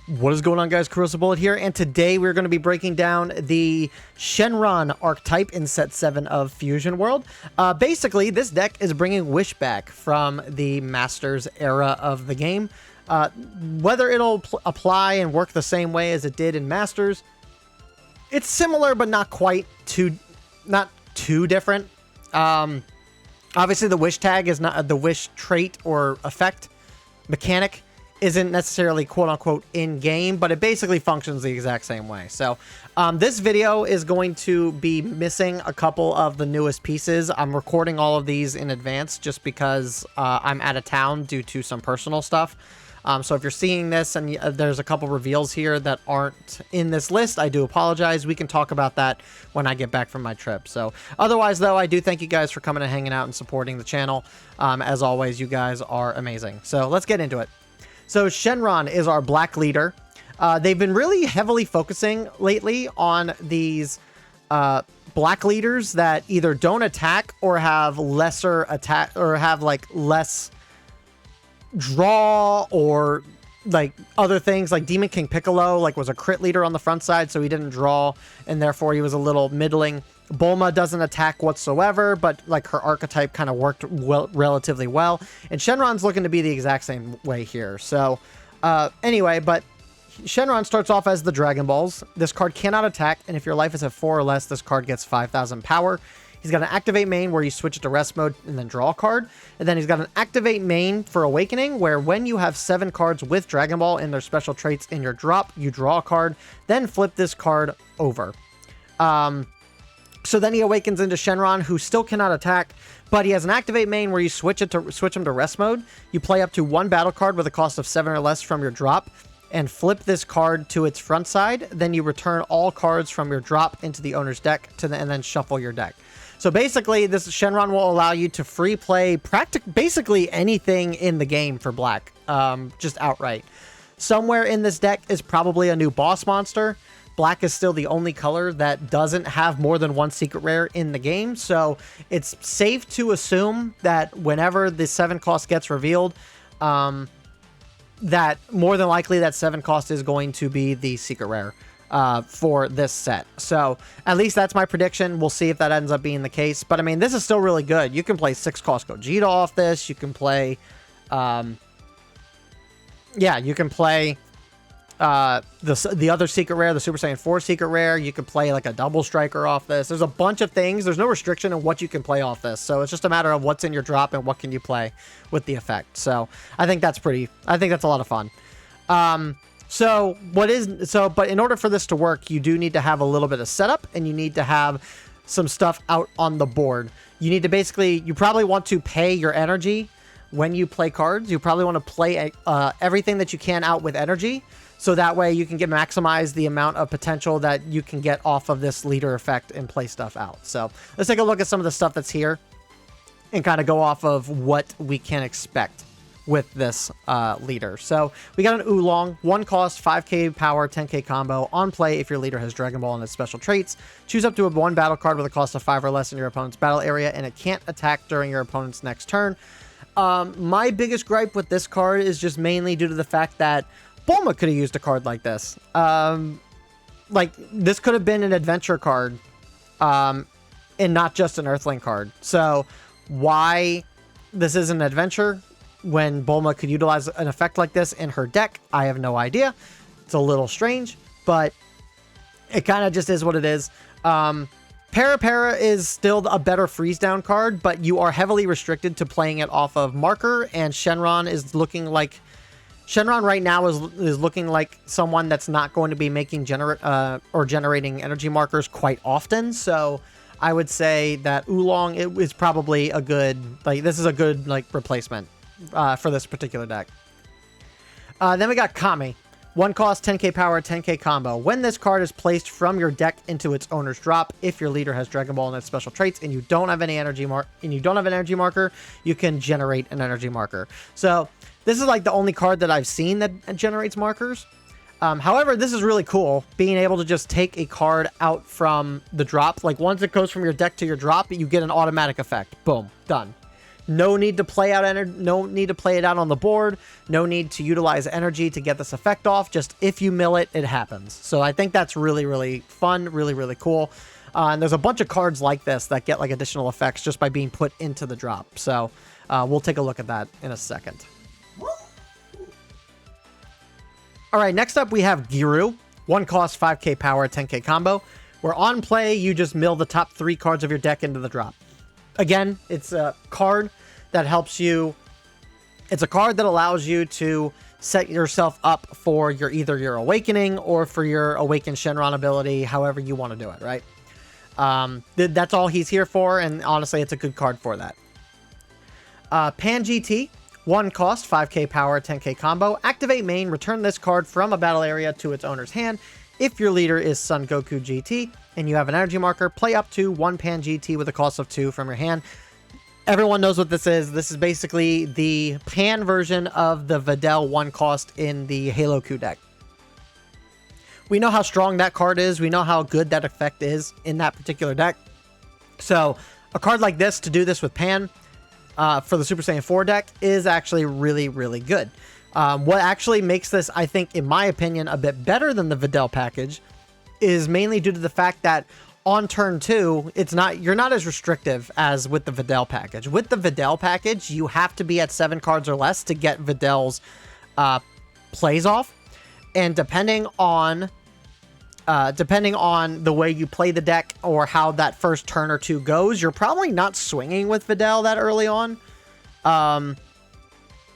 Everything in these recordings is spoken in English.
What is going on, guys? Corrosive Bullet here, and today we're going to be breaking down the Shenron archetype in set 7 of Fusion World. Basically, this deck is bringing Wish back from the Masters era of the game. Whether it'll apply and work the same way as it did in Masters, it's similar but not quite too different. Obviously, the Wish tag is not the Wish trait or effect mechanic isn't necessarily quote-unquote in-game, but it basically functions the exact same way. So this video is going to be missing a couple of the newest pieces. I'm recording all of these in advance just because I'm out of town due to some personal stuff. So if you're seeing this and there's a couple reveals here that aren't in this list, I do apologize. We can talk about that when I get back from my trip. So otherwise, though, I do thank you guys for coming and hanging out and supporting the channel. As always, you guys are amazing. So let's get into it. So Shenron is our black leader. They've been really heavily focusing lately on these black leaders that either don't attack or have lesser attack or have like less draw or like other things. Like Demon King Piccolo was a crit leader on the front side, so he didn't draw and therefore he was a little middling. Bulma doesn't attack whatsoever, but like her archetype kind of worked relatively well. And Shenron's looking to be the exact same way here. So anyway, but Shenron starts off as the Dragon Balls. This card cannot attack, and if your life is at 4 or less, this card gets 5,000 power. He's got an activate main where you switch it to rest mode and then draw a card. And then he's got an activate main for Awakening where when you have 7 cards with Dragon Ball and their special traits in your drop, you draw a card, then flip this card over. So then he awakens into Shenron, who still cannot attack, but he has an activate main where you switch him to rest mode. You play up to 1 battle card with a cost of 7 or less from your drop and flip this card to its front side. Then you return all cards from your drop into the owner's deck and then shuffle your deck. So basically, this Shenron will allow you to free play basically anything in the game for black, just outright. Somewhere in this deck is probably a new boss monster. Black is still the only color that doesn't have more than 1 secret rare in the game, so it's safe to assume that whenever the 7 cost gets revealed, that more than likely that 7 cost is going to be the secret rare for this set. So at least that's my prediction. We'll see if that ends up being the case. But I mean, this is still really good. You can play 6 cost Gogeta off this. You can play, yeah, you can play the other secret rare, the Super Saiyan 4 secret rare. You can play like a double striker off this. There's a bunch of things. There's no restriction on what you can play off this. So it's just a matter of what's in your drop and what can you play with the effect. So I think that's a lot of fun. But in order for this to work, you do need to have a little bit of setup and you need to have some stuff out on the board. You need to you probably want to pay your energy when you play cards. You probably want to play everything that you can out with energy. So that way you can maximize the amount of potential that you can get off of this leader effect and play stuff out. So let's take a look at some of the stuff that's here and kind of go off of what we can expect with this leader. So we got an Oolong, 1 cost, 5k power, 10k combo. On play, if your leader has Dragon Ball and its special traits, choose up to a 1 battle card with a cost of 5 or less in your opponent's battle area, and it can't attack during your opponent's next turn. My biggest gripe with this card is just mainly due to the fact that Bulma could have used a card like this. Like, this could have been an adventure card, and not just an Earthling card. So, why this is an adventure when Bulma could utilize an effect like this in her deck, I have no idea. It's a little strange, but it kind of just is what it is. Para is still a better freeze down card, but you are heavily restricted to playing it off of marker, and Shenron is looking like... Shenron right now is looking like someone that's not going to be making generating energy markers quite often. So I would say that Oolong is probably a good, this is a good replacement for this particular deck. Then we got Kami. 1 cost, 10k power, 10k combo. When this card is placed from your deck into its owner's drop, if your leader has Dragon Ball and its special traits and you don't have any energy marker, you can generate an energy marker. So this is like the only card that I've seen that generates markers. However, this is really cool, being able to just take a card out from the drop. Like once it goes from your deck to your drop, you get an automatic effect. Boom, done. No need to play out no need to play it out on the board. No need to utilize energy to get this effect off. Just if you mill it, it happens. So I think that's really, really fun, really, really cool. And there's a bunch of cards like this that get like additional effects just by being put into the drop. So we'll take a look at that in a second. All right, next up we have Giru. 1 cost, 5k power, 10k combo. Where on play, you just mill the top 3 cards of your deck into the drop. Again, it's a card that helps you. It's a card that allows you to set yourself up for either your Awakening or for your Awakened Shenron ability, however you want to do it, right? That's all he's here for, and honestly, it's a good card for that. Pan GT. 1 cost, 5k power, 10k combo. Activate main, return this card from a battle area to its owner's hand. If your leader is Son Goku GT and you have an energy marker, play up to 1 Pan GT with a cost of 2 from your hand. Everyone knows what this is. This is basically the Pan version of the Videl 1 cost in the Haloku deck. We know how strong that card is. We know how good that effect is in that particular deck. So a card like this to do this with Pan for the Super Saiyan 4 deck is actually really, really good. What actually makes this, I think, in my opinion, a bit better than the Videl package is mainly due to the fact that on turn 2, you're not as restrictive as with the Videl package. With the Videl package, you have to be at 7 cards or less to get Videl's plays off. And depending on the way you play the deck or how that first turn or 2 goes, you're probably not swinging with Videl that early on.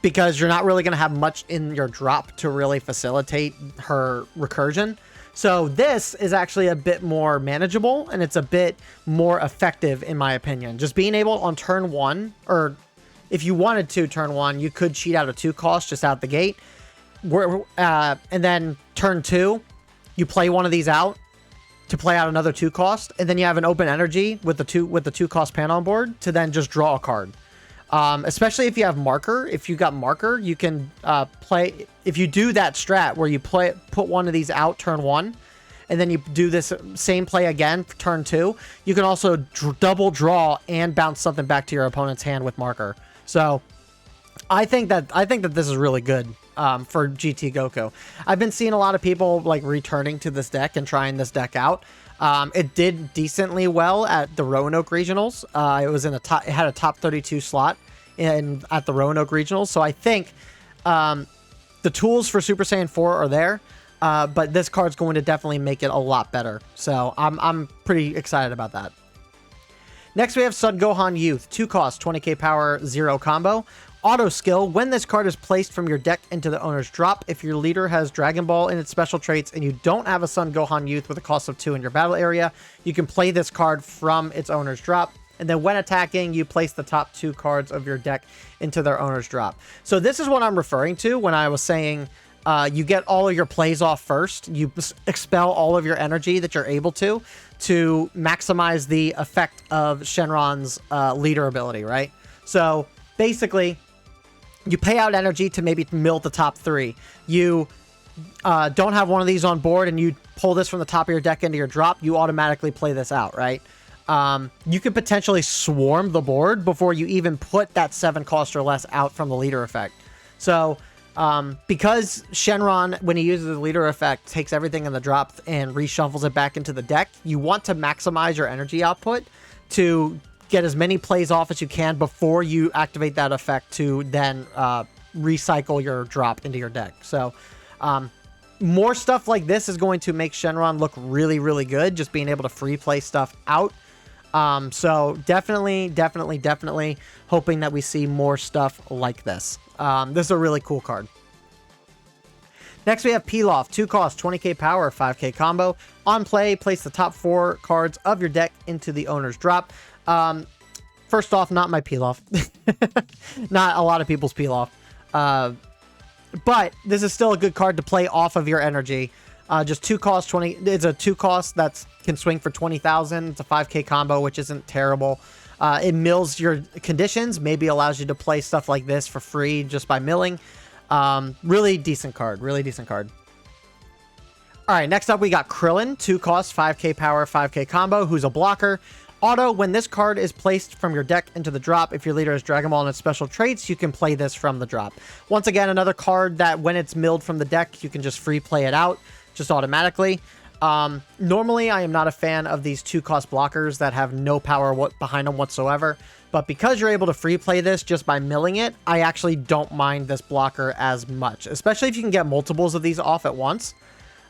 Because you're not really going to have much in your drop to really facilitate her recursion. So this is actually a bit more manageable, and it's a bit more effective, in my opinion. Just being able on turn 1, or if you wanted to turn 1, you could cheat out a 2 cost just out the gate. And then turn 2, you play one of these out to play out another 2 cost, and then you have an open energy with the 2 cost pan on board to then just draw a card. Especially if you have marker. If you got marker, you can play. If you do that strat where you put one of these out turn 1, and then you do this same play again for turn 2, you can also double draw and bounce something back to your opponent's hand with marker. So I think that this is really good for GT Goku. I've been seeing a lot of people like returning to this deck and trying this deck out. It did decently well at the Roanoke Regionals. It had a top 32 slot at the Roanoke Regionals. So I think the tools for Super Saiyan 4 are there, but this card's going to definitely make it a lot better. So I'm pretty excited about that. Next, we have Son Gohan Youth. 2 cost, 20k power, 0 combo. Auto skill. When this card is placed from your deck into the owner's drop, if your leader has Dragon Ball in its special traits and you don't have a Son Gohan Youth with a cost of 2 in your battle area, you can play this card from its owner's drop. And then when attacking, you place the top 2 cards of your deck into their owner's drop. So this is what I'm referring to when I was saying you get all of your plays off first. You expel all of your energy that you're able to maximize the effect of Shenron's leader ability, right? So basically, you pay out energy to maybe mill the top 3. You don't have one of these on board and you pull this from the top of your deck into your drop, you automatically play this out, right? You could potentially swarm the board before you even put that 7 cost or less out from the leader effect. So because Shenron, when he uses the leader effect, takes everything in the drop and reshuffles it back into the deck, you want to maximize your energy output to get as many plays off as you can before you activate that effect to then recycle your drop into your deck. So more stuff like this is going to make Shenron look really, really good, just being able to free play stuff out. So definitely hoping that we see more stuff like this. This is a really cool card. Next, we have Pilaf. 2 cost, 20k power, 5k combo. On play, place the top 4 cards of your deck into the owner's drop. First off, not my Pilaf. Not a lot of people's Pilaf. But this is still a good card to play off of your energy. Just 2 cost, 20. It's a 2 cost that can swing for 20,000. It's a 5k combo, which isn't terrible. It mills your conditions, maybe allows you to play stuff like this for free just by milling. Really decent card. Really decent card. All right, next up we got Krillin. 2 cost, 5k power, 5k combo, who's a blocker. Auto, when this card is placed from your deck into the drop, if your leader has Dragon Ball and its special traits, you can play this from the drop. Once again, another card that when it's milled from the deck, you can just free play it out, just automatically. Normally, I am not a fan of these 2-cost blockers that have no power behind them whatsoever. But because you're able to free play this just by milling it, I actually don't mind this blocker as much, especially if you can get multiples of these off at once.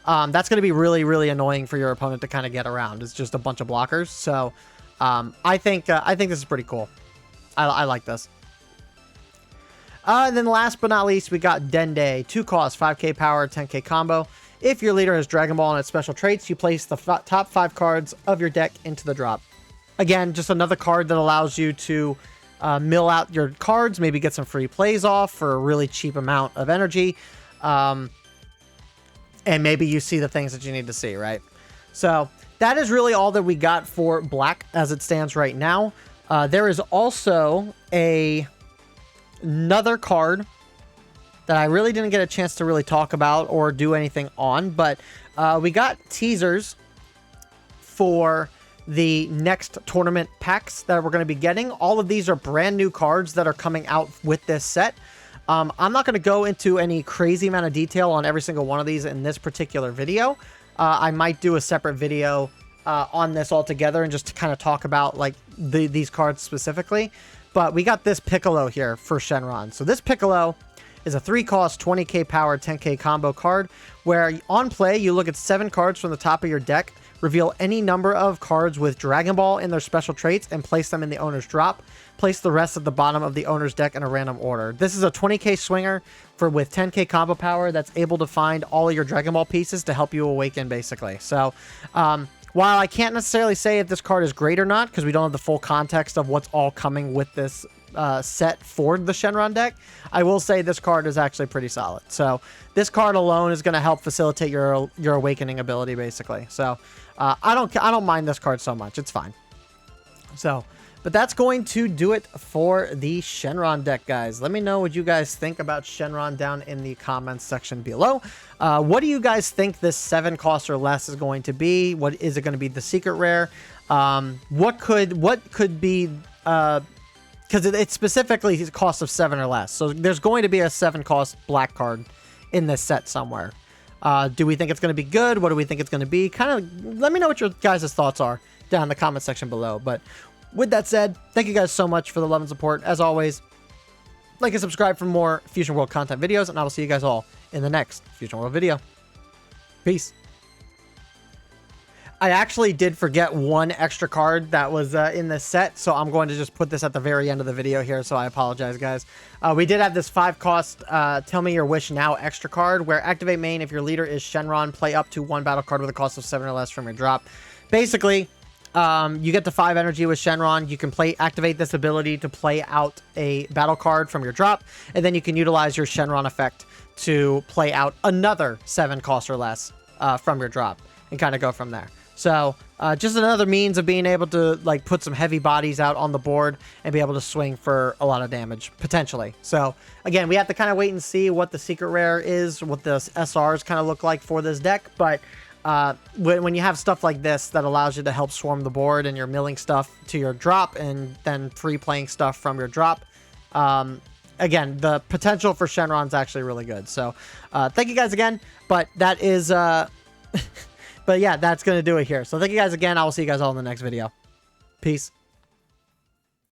That's going to be really, really annoying for your opponent to kind of get around. It's just a bunch of blockers. So I think this is pretty cool. I like this. And then last but not least, we got Dende. 2 cost, 5k power, 10k combo. If your leader has Dragon Ball and its special traits, you place the top 5 cards of your deck into the drop. Again, just another card that allows you to mill out your cards, maybe get some free plays off for a really cheap amount of energy. And maybe you see the things that you need to see, right? So that is really all that we got for black as it stands right now. There is also another card that I really didn't get a chance to really talk about or do anything on, but we got teasers for the next tournament packs that we're going to be getting. All of these are brand new cards that are coming out with this set. I'm not going to go into any crazy amount of detail on every single one of these in this particular video. I might do a separate video on this altogether and just to kind of talk about like these cards specifically. But we got this Piccolo here for Shenron. So this Piccolo is a 3-cost, 20k power, 10k combo card, where on play, you look at 7 cards from the top of your deck, reveal any number of cards with Dragon Ball in their special traits, and place them in the owner's drop. Place the rest at the bottom of the owner's deck in a random order. This is a 20k swinger with 10k combo power that's able to find all of your Dragon Ball pieces to help you awaken, basically. So, while I can't necessarily say if this card is great or not, because we don't have the full context of what's all coming with this set for the Shenron deck, I will say this card is actually pretty solid. So this card alone is going to help facilitate your awakening ability, basically. So I don't mind this card so much. It's fine. So, but that's going to do it for the Shenron deck, guys. Let me know what you guys think about Shenron down in the comments section below. What do you guys think this 7 cost or less is going to be? What is it going to be? The secret rare? What could be? Because it specifically is a cost of 7 or less. So there's going to be a 7 cost black card in this set somewhere. Do we think it's going to be good? What do we think it's going to be? Kind of let me know what your guys' thoughts are down in the comment section below. But with that said, thank you guys so much for the love and support. As always, like and subscribe for more Fusion World content videos, and I will see you guys all in the next Fusion World video. Peace. I actually did forget one extra card that was in this set, so I'm going to just put this at the very end of the video here, so I apologize, guys. We did have this 5-cost Tell Me Your Wish Now extra card, where activate main if your leader is Shenron, play up to 1 battle card with a cost of 7 or less from your drop. Basically, you get to 5 energy with Shenron. You can activate this ability to play out a battle card from your drop, and then you can utilize your Shenron effect to play out another 7 cost or less from your drop, and kind of go from there. So, just another means of being able to, like, put some heavy bodies out on the board and be able to swing for a lot of damage, potentially. So, again, we have to kind of wait and see what the secret rare is, what the SRs kind of look like for this deck. But when you have stuff like this that allows you to help swarm the board and you're milling stuff to your drop and then free playing stuff from your drop, again, the potential for Shenron's actually really good. So, thank you guys again. But that is... But yeah, that's going to do it here. So thank you guys again. I will see you guys all in the next video. Peace.